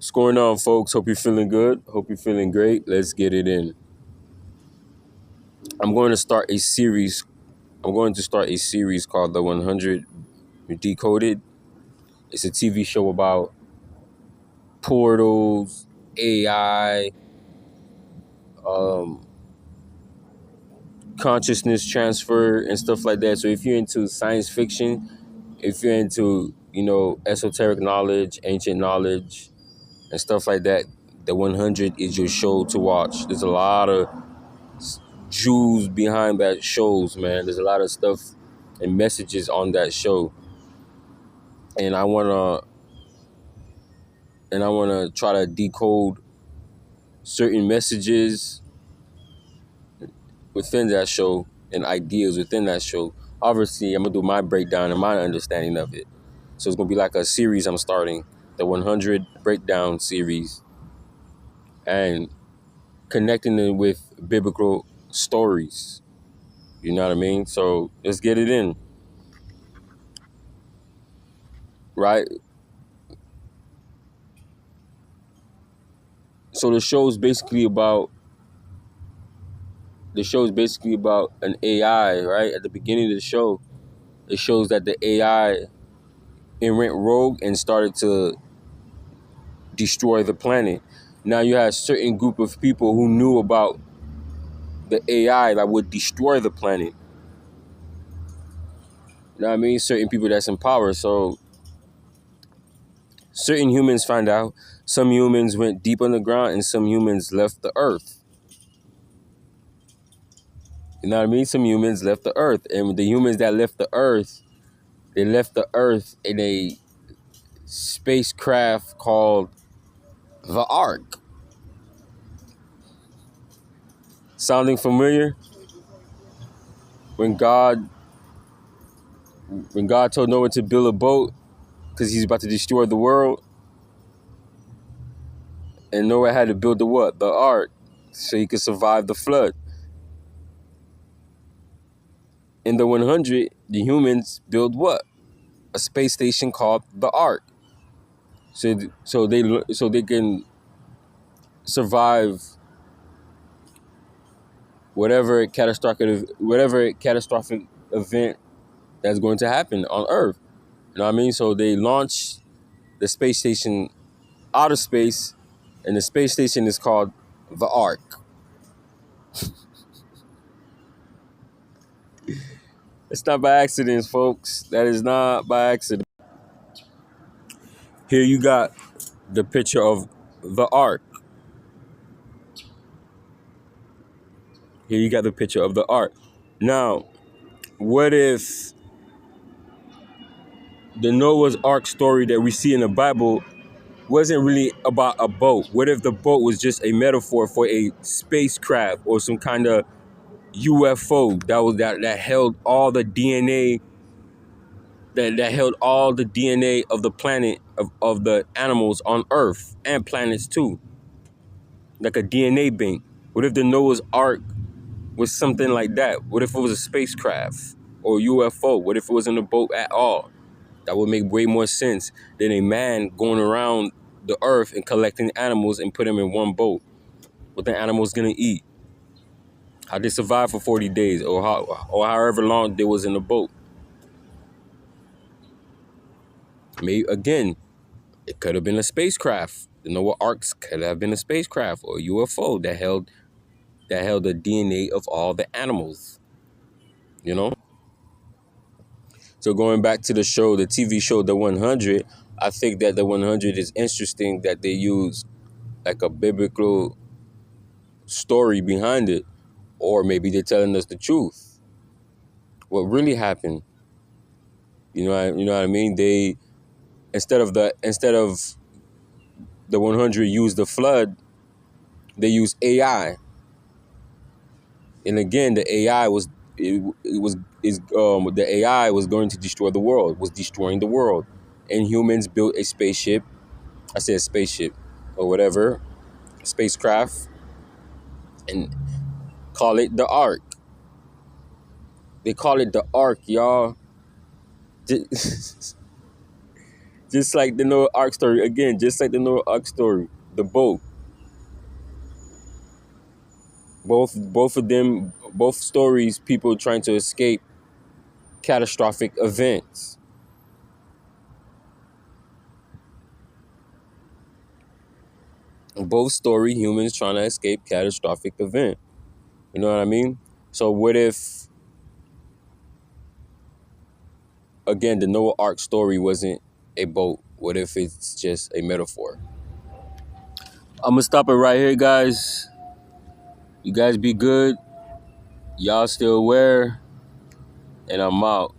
What's going on, folks? Hope you're feeling good. Hope you're feeling great. Let's get it in. I'm going to start a series. I'm going to start a series called The 100 Decoded. It's a TV show about portals, AI, um, consciousness transfer, and stuff like that. So if you're into science fiction, if you're into, esoteric knowledge, ancient knowledge, and stuff like that, The 100 is your show to watch. There's a lot of jewels behind that shows, man. There's a lot of stuff and messages on that show, and I wanna try to decode certain messages within that show and ideas within that show. Obviously, I'm gonna do my breakdown and my understanding of it. So it's gonna be like a series I'm starting, the 100 breakdown series, and connecting it with biblical stories. You know what I mean? So let's get it in, right? So the show is basically about an AI, right? At the beginning of the show, it shows that the AI went rogue and started to destroy the planet. Now you have a certain group of people who knew about the AI that would destroy the planet. You know what I mean? Certain people that's in power. So certain humans find out. Some humans went deep underground and some humans left the earth. You know what I mean? Some humans left the earth. And the humans that left the earth, they left the earth in a spacecraft called the Ark. Sounding familiar? When God told Noah to build a boat because he's about to destroy the world, and Noah had to build the what? The Ark, so he could survive the flood. In the 100, the humans build what? A space station called the Ark. So they can survive whatever catastrophic event that's going to happen on Earth. You know what I mean? So they launch the space station out of space, and the space station is called the Ark. It's not by accident, folks. That is not by accident. Here you got the picture of the Ark. Here you got the picture of the Ark. Now, what if the Noah's Ark story that we see in the Bible wasn't really about a boat? What if the boat was just a metaphor for a spacecraft or some kind of UFO that held all the DNA that held all the DNA of the planet of the animals on Earth and planets too, like a DNA bank? What if the Noah's Ark was something like that? What if it was a spacecraft or UFO? What if it wasn't a boat at all? That would make way more sense than a man going around the earth and collecting animals and put them in one boat. What the animals gonna eat? How they survive for 40 days or however long they was in the boat. Maybe again, it could have been a spacecraft. The Noah Arks could have been a spacecraft or a UFO that held the DNA of all the animals. You know? So going back to the show, the TV show, The 100, I think that The 100 is interesting that they use like a biblical story behind it, or maybe they're telling us the truth. What really happened? You know what I mean? They instead of the 100 use the flood, they use AI. And again, the AI was the AI was going to destroy the world, was destroying the world, and humans built a spaceship. I said spaceship or whatever, spacecraft, and call it the Ark. They call it the Ark, y'all. Just Just like the Noah Ark story. Again, just like the Noah Ark story. The boat. Both of them, both stories, people trying to escape catastrophic events. Both story, humans trying to escape catastrophic event. You know what I mean? So what if, again, the Noah Ark story wasn't a boat? What if it's just a metaphor? I'm gonna stop it right here, guys. You guys be good. Y'all still aware, and I'm out.